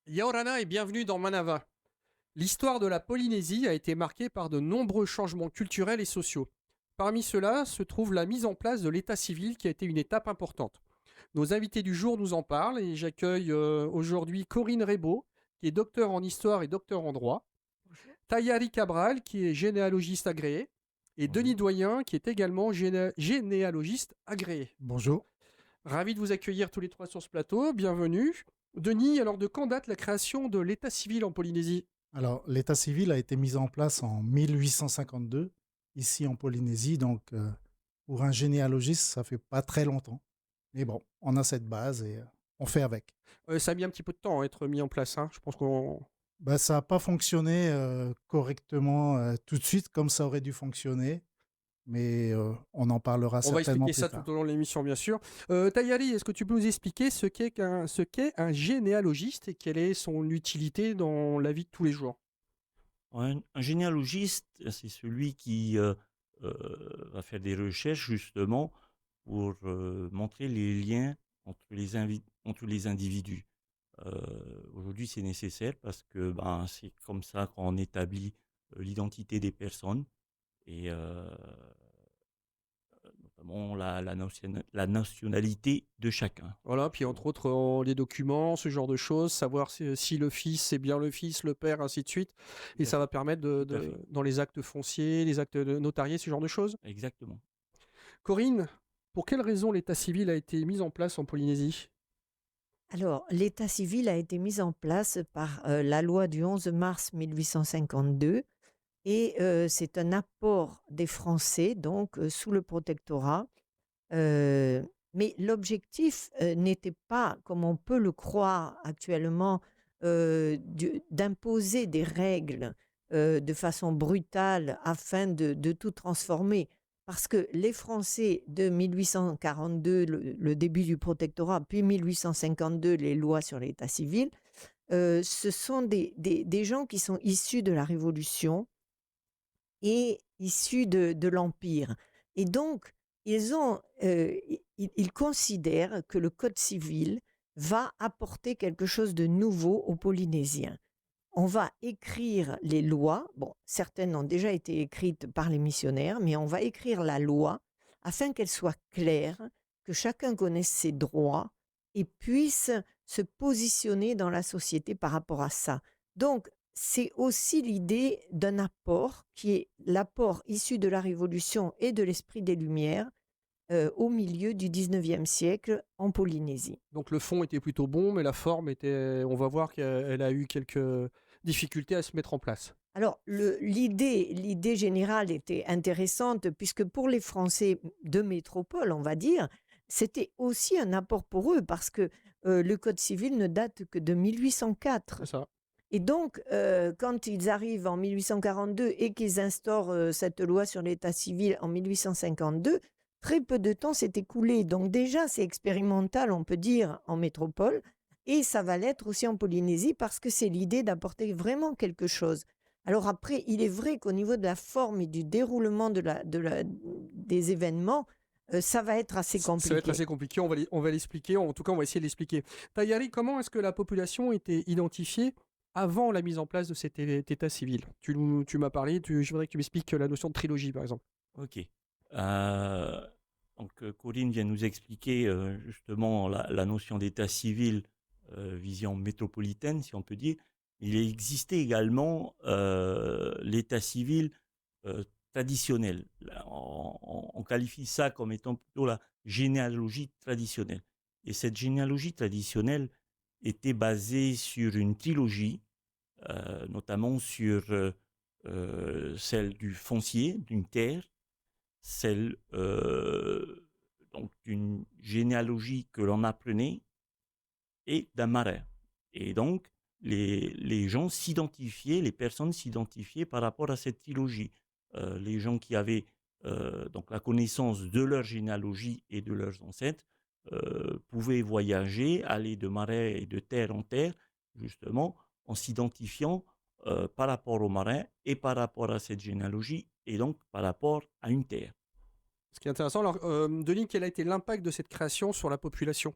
Yaorana et bienvenue dans Manava. L'histoire de la Polynésie a été marquée par de nombreux changements culturels et sociaux. Parmi ceux-là se trouve la mise en place de l'état civil qui a été une étape importante. Nos invités du jour nous en parlent et j'accueille aujourd'hui Corinne Rebaud, qui est docteur en histoire et docteur en droit, Tayari Cabral, qui est généalogiste agréé, et Denis Doyen, qui est également généalogiste agréé. Bonjour. Ravi de vous accueillir tous les trois sur ce plateau, bienvenue. Denis, alors de quand date la création de l'état civil en Polynésie ? Alors, l'état civil a été mis en place en 1852, ici en Polynésie. Donc, pour un généalogiste, ça fait pas très longtemps. Mais bon, on a cette base et on fait avec. Ça a mis un petit peu de temps à être mis en place. Je pense qu'on... Ça n'a pas fonctionné correctement tout de suite comme ça aurait dû fonctionner. Mais on en parlera On va certainement expliquer plus ça tard. tout au long de l'émission, bien sûr. Tayari, est-ce que tu peux nous expliquer ce qu'est un généalogiste et quelle est son utilité dans la vie de tous les jours ? Un généalogiste, c'est celui qui va faire des recherches justement pour montrer les liens entre les individus. Aujourd'hui, c'est nécessaire parce que c'est comme ça qu'on établit l'identité des personnes et notamment la nationalité de chacun. Voilà, puis entre autres, les documents, ce genre de choses, savoir si le fils c'est bien le fils, le père, ainsi de suite. Et ça va permettre dans les actes fonciers, les actes notariés, ce genre de choses. Exactement. Corinne, pour quelle raison l'état civil a été mis en place en Polynésie ? Alors, l'état civil a été mis en place par la loi du 11 mars 1852 et c'est un apport des Français, donc sous le protectorat. Mais l'objectif n'était pas, comme on peut le croire actuellement, d'imposer des règles de façon brutale afin de tout transformer. Parce que les Français de 1842, le début du protectorat, puis 1852, les lois sur l'état civil, ce sont des gens qui sont issus de la Révolution et issus de l'Empire. Et donc, ils considèrent que le Code civil va apporter quelque chose de nouveau aux Polynésiens. On va écrire les lois, bon, certaines ont déjà été écrites par les missionnaires, mais on va écrire la loi afin qu'elle soit claire, que chacun connaisse ses droits et puisse se positionner dans la société par rapport à ça. Donc, c'est aussi l'idée d'un apport qui est l'apport issu de la Révolution et de l'esprit des Lumières au milieu du 19e siècle en Polynésie. Donc le fond était plutôt bon, mais la forme était... On va voir qu'elle a eu quelques difficultés à se mettre en place. Alors, l'idée générale était intéressante puisque pour les Français de métropole, on va dire, c'était aussi un apport pour eux parce que le Code civil ne date que de 1804. C'est ça. Et donc, quand ils arrivent en 1842 et qu'ils instaurent cette loi sur l'état civil en 1852, très peu de temps s'est écoulé. Donc déjà, c'est expérimental, on peut dire, en métropole. Et ça va l'être aussi en Polynésie parce que c'est l'idée d'apporter vraiment quelque chose. Alors après, il est vrai qu'au niveau de la forme et du déroulement des événements, ça va être assez compliqué. Ça va être assez compliqué, on va l'expliquer, en tout cas on va essayer de l'expliquer. Tayari, comment est-ce que la population était identifiée avant la mise en place de cet état civil ? Tu m'as parlé, je voudrais que tu m'expliques la notion de trilogie par exemple. Ok. Donc Corinne vient nous expliquer justement la notion d'état civil, vision métropolitaine si on peut dire. Il existait également l'état civil traditionnel. On qualifie ça comme étant plutôt la généalogie traditionnelle. Et cette généalogie traditionnelle était basée sur une trilogie, notamment sur celle du foncier, d'une terre, celle donc d'une généalogie que l'on apprenait et d'un marin. Et donc, les gens s'identifiaient, les personnes s'identifiaient par rapport à cette trilogie. Les gens qui avaient donc la connaissance de leur généalogie et de leurs ancêtres pouvaient voyager, aller de marais et de terre en terre, justement, en s'identifiant par rapport aux marins et par rapport à cette généalogie, et donc par rapport à une terre. Ce qui est intéressant, alors, Denis, quel a été l'impact de cette création sur la population?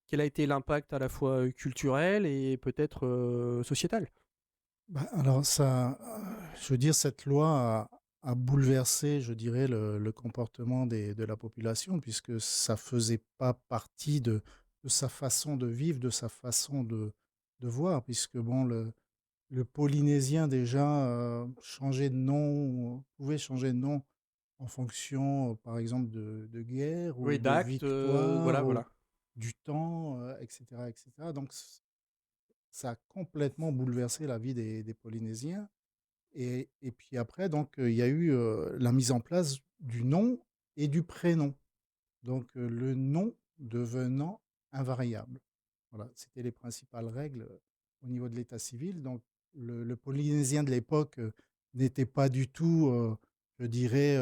Quel a été l'impact à la fois culturel et peut-être sociétal? Bah, alors ça, je veux dire, cette loi a bouleversé, je dirais, le comportement de la population, puisque ça faisait pas partie de sa façon de vivre, de sa façon de voir, puisque bon, le Polynésien déjà changeait de nom, pouvait changer de nom en fonction, par exemple, de guerre ou Oui, de d'actes, victoire, voilà, voilà. du temps, etc., etc. Donc ça a complètement bouleversé la vie des Polynésiens. Et puis après, donc, il y a eu la mise en place du nom et du prénom. Donc, le nom devenant invariable. Voilà, c'était les principales règles au niveau de l'état civil. Donc, le Polynésien de l'époque n'était pas du tout, je dirais,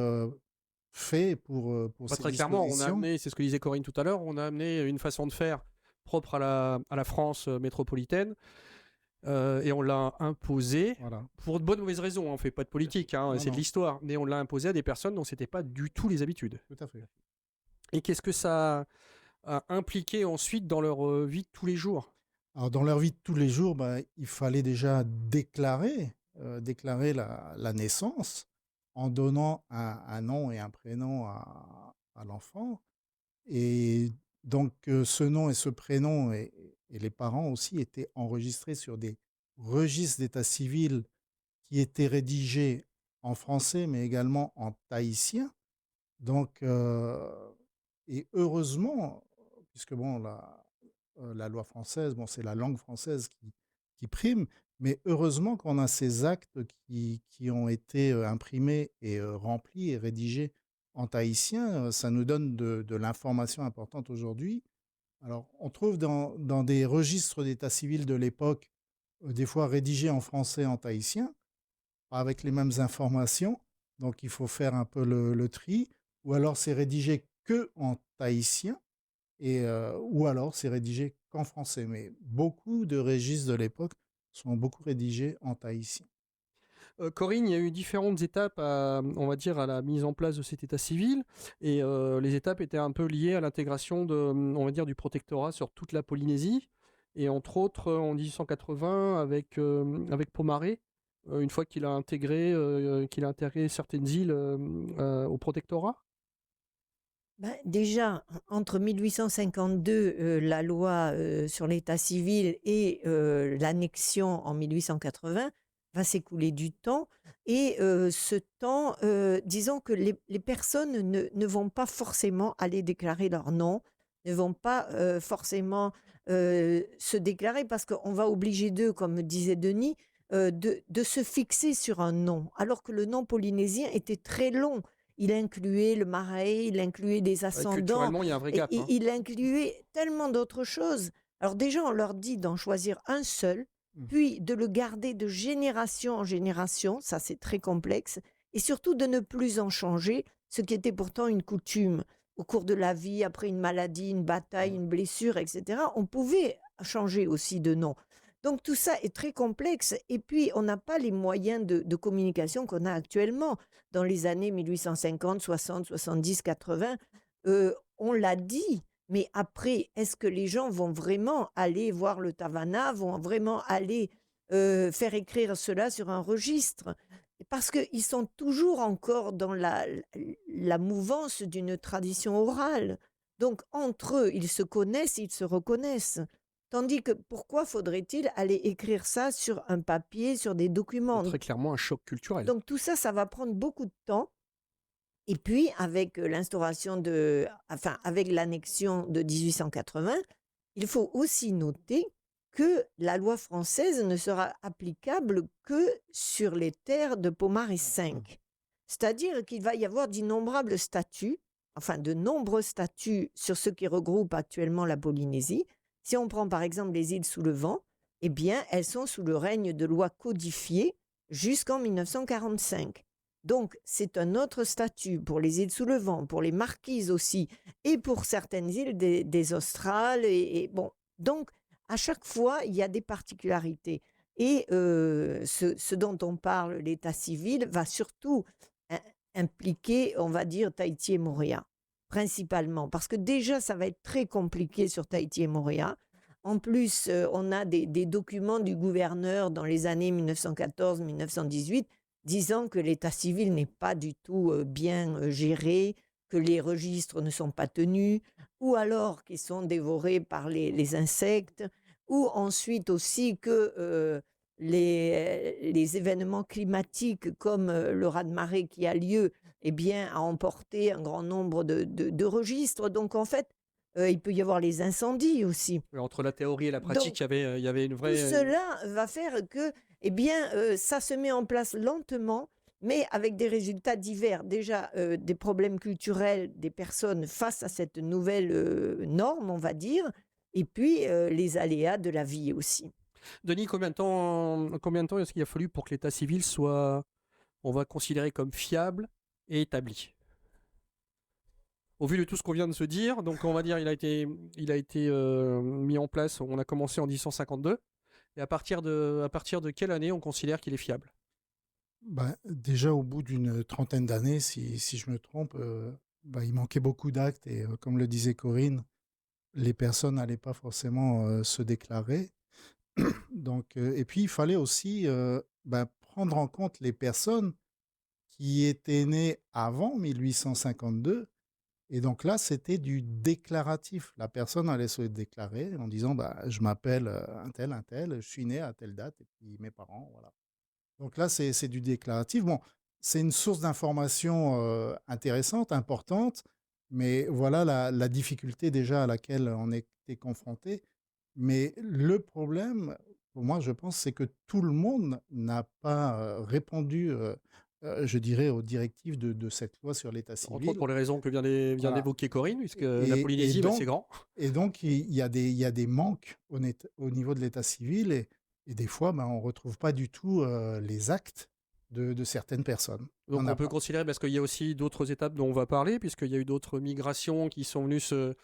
fait pour Bah, ces très clairement, on a dispositions. amené, c'est ce que disait Corinne tout à l'heure, on a amené une façon de faire propre à la France métropolitaine et on l'a imposé Voilà, pour de bonnes ou mauvaises raisons. On ne fait pas de politique, hein, non, c'est de non, l'histoire, mais on l'a imposé à des personnes dont c'était pas du tout les habitudes. tout à fait. Et qu'est-ce que ça a impliqué ensuite dans leur vie de tous les jours? Alors, dans leur vie de tous les jours, bah, il fallait déjà déclarer la naissance en donnant un nom et un prénom à l'enfant. Et donc, ce nom et ce prénom et les parents aussi étaient enregistrés sur des registres d'état civil qui étaient rédigés en français, mais également en tahitien. Donc, et heureusement, puisque bon, la loi française, bon, c'est la langue française qui prime, mais heureusement qu'on a ces actes qui ont été imprimés et remplis et rédigés en tahitien. Ça nous donne de l'information importante aujourd'hui. Alors, on trouve dans des registres d'état civil de l'époque, des fois rédigés en français et en tahitien, avec les mêmes informations. Donc, il faut faire un peu le tri. Ou alors, c'est rédigé que en tahitien ou alors c'est rédigé qu'en français. Mais beaucoup de registres de l'époque sont beaucoup rédigés en tahitien. Corinne, il y a eu différentes étapes on va dire, à la mise en place de cet état civil, et les étapes étaient un peu liées à l'intégration on va dire, du protectorat sur toute la Polynésie, et entre autres en 1880 avec Pomaré, une fois qu'il a intégré certaines îles au protectorat. Ben, déjà, entre 1852, la loi sur l'état civil et l'annexion en 1880, va s'écouler du temps. Et ce temps, disons que les personnes ne vont pas forcément aller déclarer leur nom, ne vont pas forcément se déclarer parce qu'on va obliger d'eux, comme disait Denis, de se fixer sur un nom, alors que le nom polynésien était très long. Il incluait le marais, il incluait des ascendants, Culturellement, il y a un vrai et, gap, hein. il incluait tellement d'autres choses. Alors déjà, on leur dit d'en choisir un seul, puis de le garder de génération en génération, ça c'est très complexe, et surtout de ne plus en changer, ce qui était pourtant une coutume. Au cours de la vie, après une maladie, une bataille, une blessure, etc., on pouvait changer aussi de nom. Donc tout ça est très complexe, et puis on n'a pas les moyens de communication qu'on a actuellement. Dans les années 1850, 60, 70, 80, on l'a dit, mais après, est-ce que les gens vont vraiment aller voir le Tavana, vont vraiment aller faire écrire cela sur un registre? Parce qu'ils sont toujours encore dans la mouvance d'une tradition orale. Donc, entre eux, ils se connaissent, ils se reconnaissent. Tandis que pourquoi faudrait-il aller écrire ça sur un papier, sur des documents? Très clairement un choc culturel. Donc, tout ça, ça va prendre beaucoup de temps. Et puis, avec l'instauration avec l'annexion de 1880, il faut aussi noter que la loi française ne sera applicable que sur les terres de Pomaré V. C'est-à-dire qu'il va y avoir d'innombrables statuts, enfin de nombreux statuts sur ce qui regroupe actuellement la Polynésie. Si on prend par exemple les îles sous le vent, eh bien, elles sont sous le règne de lois codifiées jusqu'en 1945. Donc, c'est un autre statut pour les îles sous le vent, pour les Marquises aussi, et pour certaines îles des Australes. Et bon, donc, à chaque fois, il y a des particularités. Et ce dont on parle, l'état civil, va surtout impliquer, on va dire, Tahiti et Moorea, principalement. Parce que déjà, ça va être très compliqué sur Tahiti et Moorea. En plus, on a des documents du gouverneur dans les années 1914-1918 disant que l'état civil n'est pas du tout bien géré, que les registres ne sont pas tenus, ou alors qu'ils sont dévorés par les insectes, ou ensuite aussi que les événements climatiques comme le raz-de-marée qui a lieu, eh bien, a emporté un grand nombre de registres. Donc en fait, il peut y avoir les incendies aussi. Entre la théorie et la pratique, Donc, il y avait une tout vraie... cela va faire que, eh bien, ça se met en place lentement, mais avec des résultats divers. Déjà, des problèmes culturels des personnes face à cette nouvelle norme, on va dire, et puis les aléas de la vie aussi. Denis, combien de temps est-ce qu'il a fallu pour que l'état civil soit, on va considérer comme fiable et établi? Au vu de tout ce qu'on vient de se dire, donc on va dire il a été mis en place, on a commencé en 1852, et à partir de quelle année on considère qu'il est fiable? Ben, déjà, au bout d'une trentaine d'années, si je me trompe, il manquait beaucoup d'actes et comme le disait Corinne, les personnes n'allaient pas forcément se déclarer. Donc, et puis, il fallait aussi prendre en compte les personnes qui étaient nées avant 1852. Et donc là, c'était du déclaratif. La personne allait se déclarer en disant je m'appelle un tel, je suis né à telle date, et puis mes parents, voilà. Donc là, c'est du déclaratif. Bon, c'est une source d'information intéressante, importante, mais voilà la difficulté déjà à laquelle on était confronté. Mais le problème, pour moi, je pense, c'est que tout le monde n'a pas répondu, je dirais, aux directives de cette loi sur l'état Entre autres civil. pour les raisons que vient Voilà. d'évoquer Corinne, puisque la Et Polynésie, donc, c'est grand. et donc, il y a des manques au niveau de l'état civil et des fois, on ne retrouve pas du tout les actes de certaines personnes. Donc On on n'a peut pas. considérer, parce qu'il y a aussi d'autres étapes dont on va parler, puisqu'il y a eu d'autres migrations qui sont venues se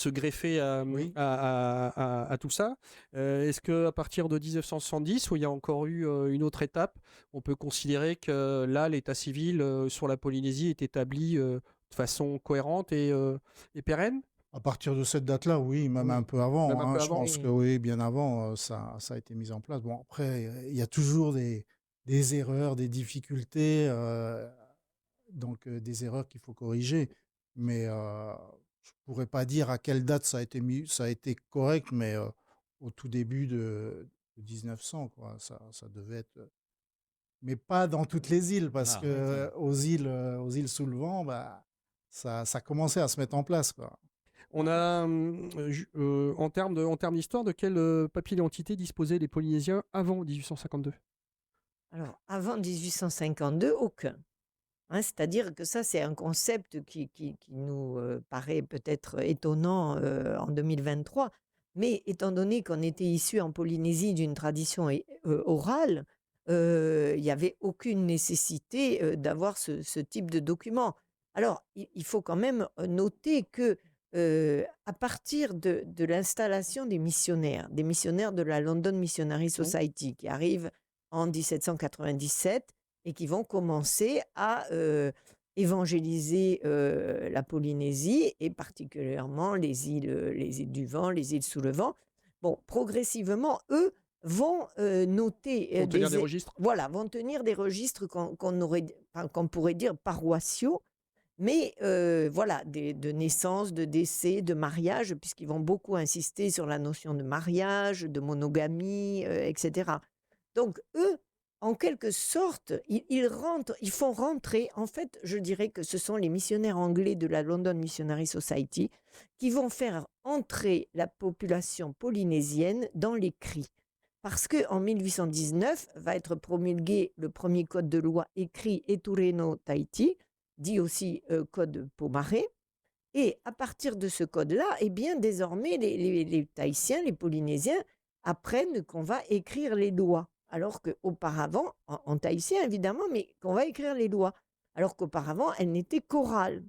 greffer Oui. à tout ça. Est-ce qu'à partir de 1970, où il y a encore eu une autre étape, on peut considérer que là, l'état civil sur la Polynésie est établi de façon cohérente et pérenne? À partir de cette date-là, oui, même Oui. un peu avant. Même un peu Je avant? pense que oui, bien avant, ça a été mis en place. Bon, après, il y a toujours des erreurs, des difficultés, donc des erreurs qu'il faut corriger. Mais je ne pourrais pas dire à quelle date ça a été correct, mais au tout début de 1900, quoi. Ça devait être. Mais pas dans toutes les îles, parce Ah, que aux îles sous le vent, ça commençait à se mettre en place, quoi. On a, en termes d'histoire, de quel papier d'identité disposaient les Polynésiens avant 1852? Alors, avant 1852, aucun. Hein, c'est-à-dire que ça, c'est un concept qui nous paraît peut-être étonnant en 2023, mais étant donné qu'on était issu en Polynésie d'une tradition orale, il n'y avait aucune nécessité d'avoir ce type de document. Alors, il faut quand même noter que à partir de l'installation des missionnaires de la London Missionary Society, qui arrivent en 1797, et qui vont commencer à évangéliser la Polynésie et particulièrement les îles du vent, les îles sous le vent. Bon, progressivement, eux vont noter Pour tenir des registres? Voilà, vont tenir des registres qu'on pourrait dire paroissiaux, mais voilà, de naissance, de décès, de mariage, puisqu'ils vont beaucoup insister sur la notion de mariage, de monogamie, etc. Donc, eux, en quelque sorte, ils font rentrer, en fait, je dirais que ce sont les missionnaires anglais de la London Missionary Society qui vont faire entrer la population polynésienne dans les cris. Parce qu'en 1819 va être promulgué le premier code de loi écrit Etureno Tahiti, dit aussi code Pomaré. Et à partir de ce code-là, eh bien, désormais, les Tahitiens, les Polynésiens, apprennent qu'on va écrire les lois. Alors qu'auparavant, en tahitien évidemment, mais qu'on va écrire les lois. alors qu'auparavant, elle n'était qu'orale.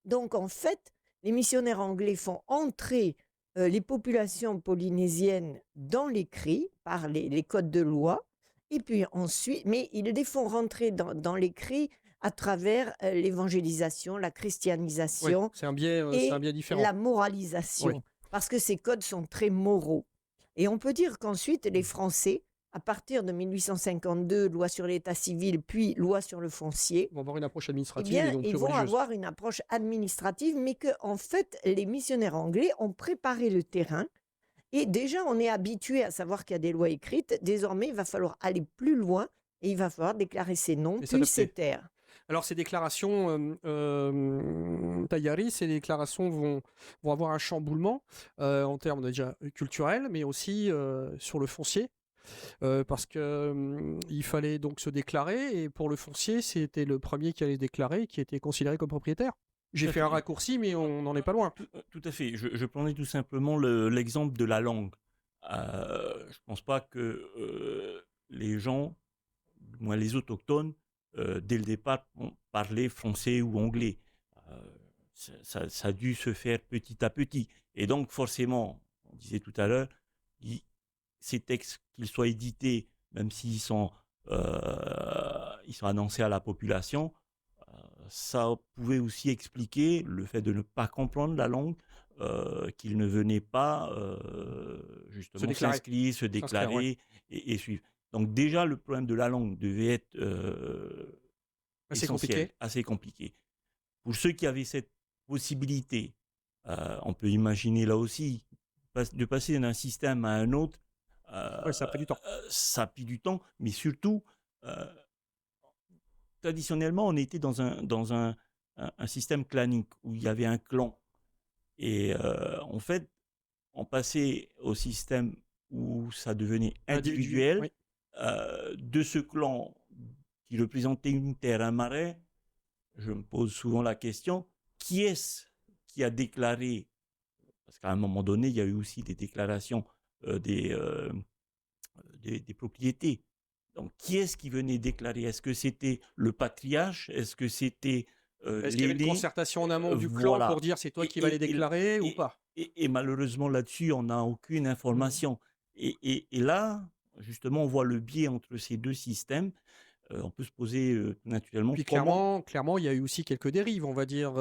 Donc, en fait, les missionnaires anglais font entrer les populations polynésiennes dans l'écrit par les codes de loi, et puis ensuite, mais ils les font rentrer dans l'écrit à travers l'évangélisation, la Oui, christianisation c'est un et biais la différent. Oui. moralisation, parce que ces codes sont très moraux. Et on peut dire qu'ensuite, les Français, à partir de 1852, loi sur l'état civil, puis loi sur le foncier, Ils vont avoir une approche eh administrative et bien, non plus ils vont religieuse. avoir une approche administrative, mais que, en fait, les missionnaires anglais ont préparé le terrain. Et déjà, on est habitué à savoir qu'il y a des lois écrites. Désormais, il va falloir aller plus loin et il va falloir déclarer ses noms, Et puis ses s'adapter. terres. Alors, ces déclarations, Tayari, ces déclarations vont avoir un chamboulement en termes déjà culturels, mais aussi sur le foncier. Parce que il fallait donc se déclarer, et pour le foncier, c'était le premier qui allait se déclarer qui était considéré comme propriétaire. Tout J'ai à fait un fait. raccourci, mais on n'en est pas loin. Tout à fait. Je prenais tout simplement l'exemple de la langue. Je pense pas que les gens, du moins les autochtones, dès le départ, parlaient français ou anglais. Euh, ça a dû se faire petit à petit. Et donc, forcément, on disait tout à l'heure, ces textes, qu'ils soient édités, même ils sont annoncés à la population, ça pouvait aussi expliquer le fait de ne pas comprendre la langue, qu'ils ne venaient pas justement déclarer. s'inscrire, se S'inscrire, déclarer et suivre. Donc déjà, le problème de la langue devait être Assez essentiel, compliqué. assez compliqué. Pour ceux qui avaient cette possibilité, on peut imaginer là aussi, de passer d'un système à un autre, Ouais, ça a pris du temps. ça a pris du temps, mais surtout, traditionnellement, on était dans un système clanique où il y avait un clan. Et en fait, on passait au système où ça devenait individuel. Oui. De ce clan qui représentait une terre, un marais, je me pose souvent la question, qui est-ce qui a déclaré, parce qu'à un moment donné, il y a eu aussi des déclarations des propriétés. Donc, qui est-ce qui venait déclarer? Est-ce que c'était le patriarche? Est-ce que c'était Est-ce qu'il y avait une l'aîné? concertation en amont du clan Voilà. pour dire c'est toi qui vas les déclarer ou pas? Et malheureusement, là-dessus, on n'a aucune information. Et là, justement, on voit le biais entre ces deux systèmes. On peut se poser naturellement Puis comment... clairement, il y a eu aussi quelques dérives. On va dire,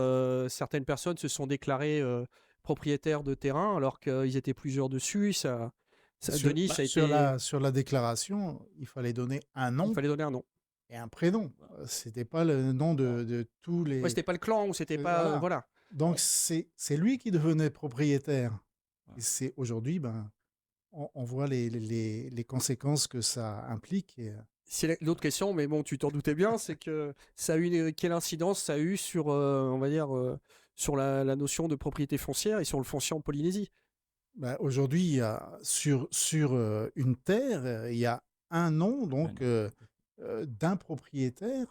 certaines personnes se sont déclarées propriétaires de terrain alors qu'ils étaient plusieurs dessus. Denis, ça a été. Sur la déclaration, il fallait donner un Il nom fallait donner un nom. et un prénom. C'était pas le nom de tous les. Ouais, c'était pas le clan ou c'était pas. Voilà. Voilà. Donc c'est lui qui devenait propriétaire. Et c'est aujourd'hui, on voit les conséquences que ça implique. C'est l'autre question, mais bon, tu t'en doutais bien, c'est que ça a eu quelle incidence ça a eu sur, on va dire, sur la notion de propriété foncière et sur le foncier en Polynésie. Aujourd'hui, il y a sur une terre, il y a un nom donc d'un propriétaire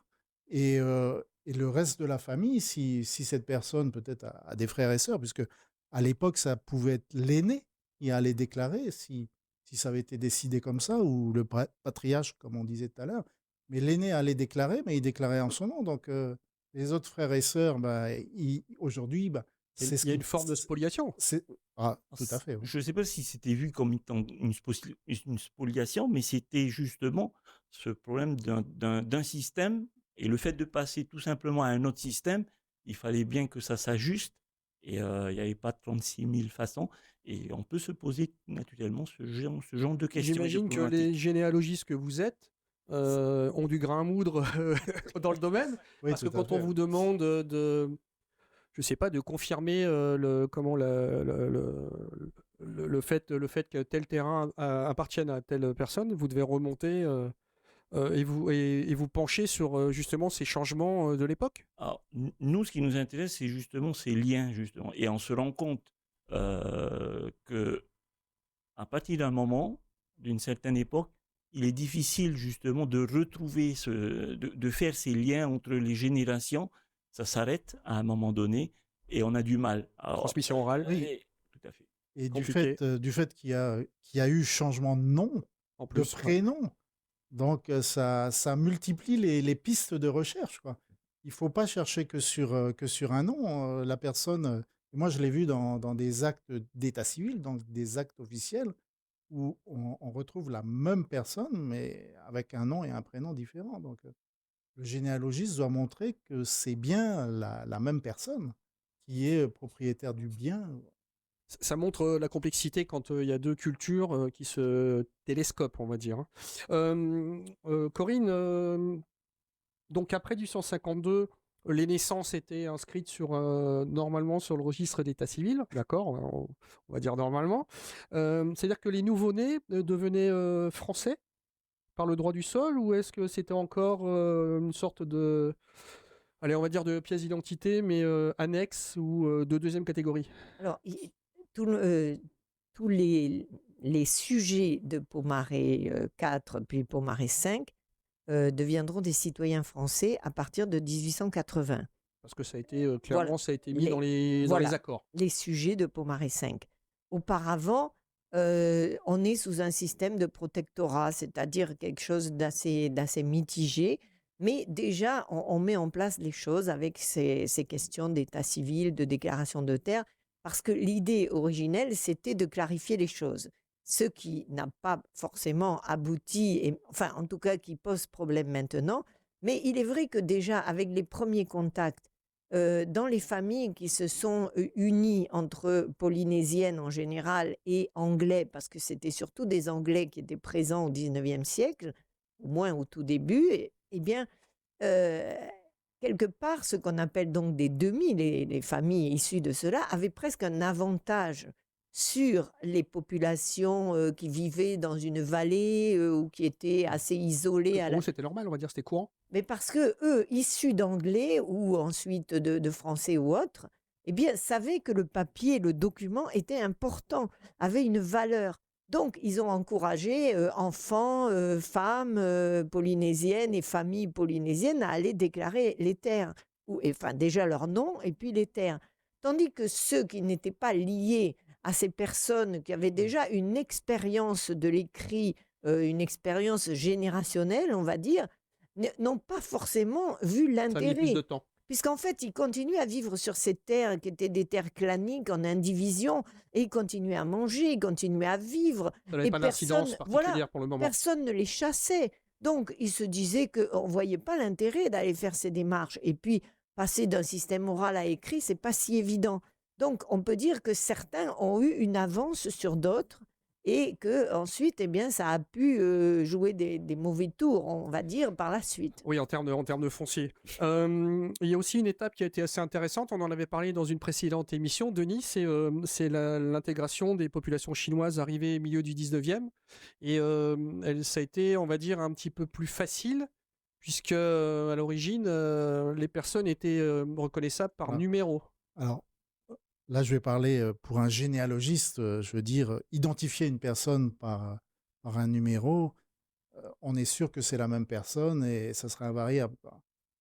et le reste de la famille, si cette personne peut-être a des frères et sœurs, puisque à l'époque, ça pouvait être l'aîné qui allait déclarer si ça avait été décidé comme ça, ou le patriarche, comme on disait tout à l'heure. Mais l'aîné allait déclarer, mais il déclarait en son nom. Donc, les autres frères et sœurs, aujourd'hui, c'est ce Il y a qui... une forme de spoliation. Ah, tout à fait, oui. Je ne sais pas si c'était vu comme une spoliation, mais c'était justement ce problème d'un système, et le fait de passer tout simplement à un autre système, il fallait bien que ça s'ajuste, et il n'y avait pas 36 000 façons, et on peut se poser naturellement ce genre de questions. J'imagine que les généalogistes que vous êtes ont du grain à moudre dans le domaine, Oui, parce que tout à quand on fait. vous demande je sais pas, de confirmer le fait que tel terrain appartienne à telle personne, vous devez remonter et vous pencher sur justement ces changements de l'époque. Alors, nous, ce qui nous intéresse, c'est justement ces liens, justement. Et on se rend compte que à partir d'un moment, d'une certaine époque, il est difficile justement de retrouver, de faire ces liens entre les générations. Ça s'arrête à un moment donné et on a du mal. Alors, Transmission orale. Oui. Tout à fait. Et du Compliqué. fait qu'il y a eu changement de nom, En de plus, prénom, donc ça multiplie les pistes de recherche, quoi. il faut pas chercher que sur un nom. La personne, moi je l'ai vu dans des actes d'état civil, donc des actes officiels, où on retrouve la même personne, mais avec un nom et un prénom différents. Donc, le généalogiste doit montrer que c'est bien la même personne qui est propriétaire du bien. Ça montre la complexité quand il y a deux cultures qui se télescopent, on va dire, hein. Corinne, donc après du 152, les naissances étaient inscrites normalement sur le registre d'état civil, d'accord, on va dire normalement. C'est-à-dire que les nouveau-nés devenaient français par le droit du sol, ou est-ce que c'était encore une sorte de, allez, on va dire de pièce d'identité, mais annexe ou de deuxième catégorie? Alors, tout tous les sujets de Pomaré 4 puis Pomaré 5 deviendront des citoyens français à partir de 1880. Parce que ça a été, Voilà, clairement, ça a été mis dans les, les voilà, accords. les sujets de Pomaré 5. Auparavant, on est sous un système de protectorat, c'est-à-dire quelque chose d'assez mitigé, mais déjà, on met en place les choses avec ces questions d'état civil, de déclaration de terre, parce que l'idée originelle, c'était de clarifier les choses. Ce qui n'a pas forcément abouti, et, enfin, en tout cas, qui pose problème maintenant. Mais il est vrai que déjà, avec les premiers contacts, dans les familles qui se sont unies entre polynésiennes en général et anglais, parce que c'était surtout des Anglais qui étaient présents au 19e siècle, au moins au tout début, eh bien, euh, quelque part, ce qu'on appelle donc des demi, les familles issues de cela, avaient presque un avantage sur les populations qui vivaient dans une vallée ou qui étaient assez isolées à Pour la, eux, c'était normal, on va dire, c'était courant. mais parce que eux, issus d'anglais ou ensuite de français ou autre, eh bien, savaient que le papier, le document était important, avait une valeur. Donc, ils ont encouragé enfants, femmes polynésiennes et familles polynésiennes à aller déclarer les terres, ou enfin déjà leur nom et puis les terres. Tandis que ceux qui n'étaient pas liés à ces personnes qui avaient déjà une expérience de l'écrit, une expérience générationnelle, on va dire, n'ont pas forcément vu Ça a mis plus de l'intérêt. temps. Puisqu'en fait, ils continuaient à vivre sur ces terres qui étaient des terres claniques en indivision, et ils continuaient à manger, ils continuaient à vivre, Ça n'avait et pas d'incidence voilà, particulière pour le moment. personne ne les chassait. Donc, ils se disaient qu'on ne voyait pas l'intérêt d'aller faire ces démarches. Et puis, passer d'un système oral à écrit, c'est pas si évident. Donc, on peut dire que certains ont eu une avance sur d'autres et que ensuite, eh bien, ça a pu jouer des mauvais tours, on va dire, par la suite. Oui, en termes de foncier. Il y a aussi une étape qui a été assez intéressante, on en avait parlé dans une précédente émission, Denis, c'est l'intégration des populations chinoises arrivées au milieu du 19e. Et ça a été, on va dire, un petit peu plus facile, puisque à l'origine, les personnes étaient reconnaissables par Voilà. numéro. Alors, là, je vais parler pour un généalogiste, je veux dire, identifier une personne par un numéro, on est sûr que c'est la même personne et ça sera invariable.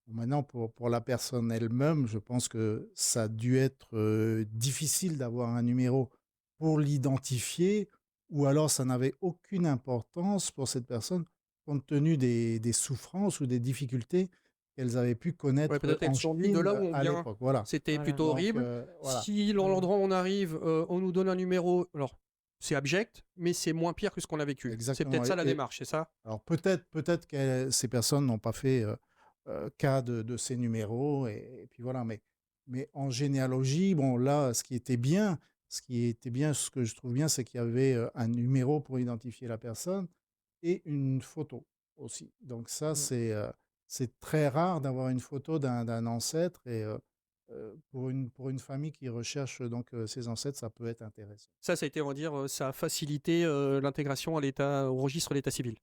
Maintenant, pour la personne elle-même, je pense que ça a dû être difficile d'avoir un numéro pour l'identifier, ou alors ça n'avait aucune importance pour cette personne compte tenu des souffrances ou des difficultés qu'elles avaient pu Ouais, connaître peut-être en elles sont venues de là où Chine on à vient. l'époque. Voilà. C'était Voilà. plutôt Donc, horrible. voilà. Si dans l'endroit où on arrive, on nous donne un numéro, alors c'est abject, mais c'est moins pire que ce qu'on a vécu. C'est Exactement. peut-être ça la démarche, c'est ça? Alors peut-être que ces personnes n'ont pas fait cas de ces numéros, et puis voilà. Mais en généalogie, bon là, ce que je trouve bien, c'est qu'il y avait un numéro pour identifier la personne et une photo aussi. Donc ça, c'est très rare d'avoir une photo d'un ancêtre, et pour une famille qui recherche donc ses ancêtres, ça peut être intéressant. Ça a été, on va dire, ça a facilité l'intégration au registre d'état civil.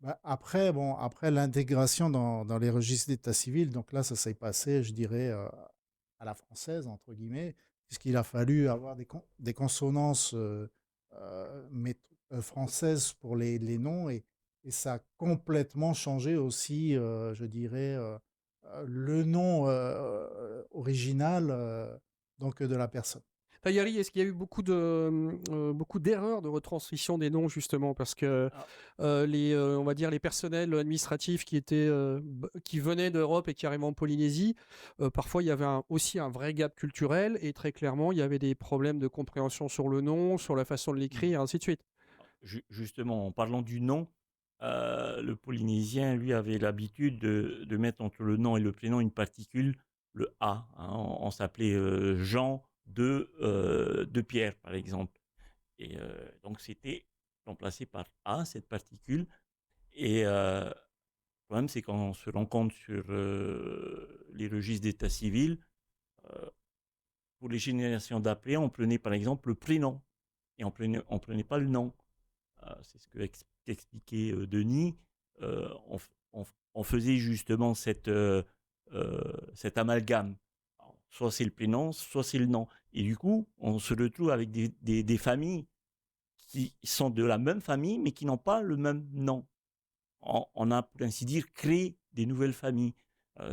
Bah, après, bon, après l'intégration dans les registres d'état civil, donc là, ça s'est passé, je dirais, à la française, entre guillemets, puisqu'il a fallu avoir des consonances françaises pour les noms, et ça a complètement changé aussi, je dirais, le nom original donc de la personne. Tayari, est-ce qu'il y a eu beaucoup d'erreurs de retranscription des noms justement parce que on va dire les personnels administratifs qui venaient d'Europe et qui arrivaient en Polynésie, parfois il y avait aussi un vrai gap culturel et très clairement il y avait des problèmes de compréhension sur le nom, sur la façon de l'écrire et ainsi de suite. Justement, en parlant du nom, le Polynésien, lui, avait l'habitude de mettre entre le nom et le prénom une particule, le A, hein. On s'appelait Jean de Pierre, par exemple. Et donc, c'était remplacé par A, cette particule. Et le problème, c'est quand on se rend compte sur les registres d'état civil, euh, pour les générations d'après, on prenait par exemple le prénom et on prenait pas le nom. C'est ce que expliquait Denis. On faisait justement cet amalgame. Alors, soit c'est le prénom, soit c'est le nom. Et du coup, on se retrouve avec des familles qui sont de la même famille, mais qui n'ont pas le même nom. On a, pour ainsi dire, créé des nouvelles familles.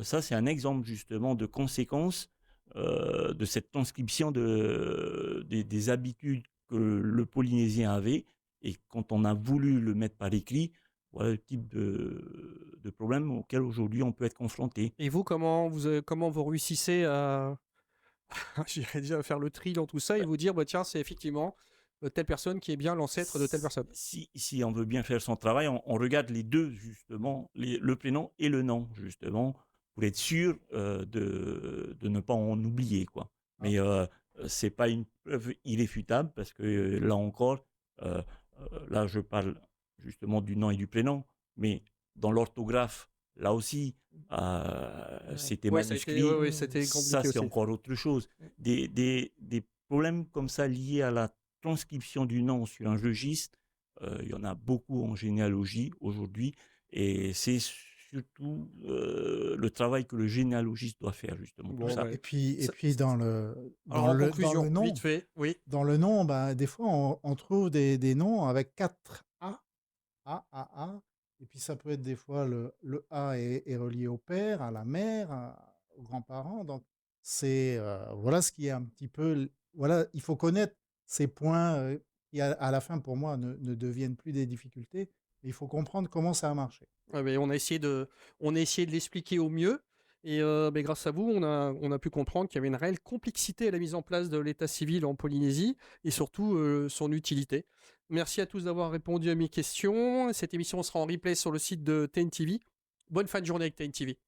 Ça, c'est un exemple justement de conséquence de cette transcription des habitudes que le Polynésien avait. Et quand on a voulu le mettre par écrit, voilà le type de problème auquel aujourd'hui on peut être confronté. Et vous, comment vous réussissez à, j'irais dire, faire le tri dans tout ça et vous dire, bah, tiens, c'est effectivement telle personne qui est bien l'ancêtre de telle personne. Si on veut bien faire son travail, on regarde les deux, justement, le prénom et le nom, justement, pour être sûr de ne pas en oublier, quoi. Mais ce n'est pas une preuve irréfutable, parce que là encore, là je parle justement du nom et du prénom, mais dans l'orthographe, là aussi, c'était manuscrit. C'était Ça, compliqué c'est aussi. encore autre chose. Des problèmes comme ça liés à la transcription du nom sur un registre, il y en a beaucoup en généalogie aujourd'hui, et c'est surtout le travail que le généalogiste doit faire justement pour ça. Et puis dans le nom, vite fait, oui. Dans le nom, des fois on trouve des noms avec 4 A, et puis ça peut être des fois le A est relié au père, à la mère, aux grands-parents. Donc c'est voilà ce qui est un petit peu, voilà, il faut connaître ces points qui à la fin pour moi ne deviennent plus des difficultés. Mais il faut comprendre comment ça a marché. Ouais, mais on a essayé de l'expliquer au mieux. Et grâce à vous, on a pu comprendre qu'il y avait une réelle complexité à la mise en place de l'état civil en Polynésie et surtout son utilité. Merci à tous d'avoir répondu à mes questions. Cette émission sera en replay sur le site de TNTV. Bonne fin de journée avec TNTV.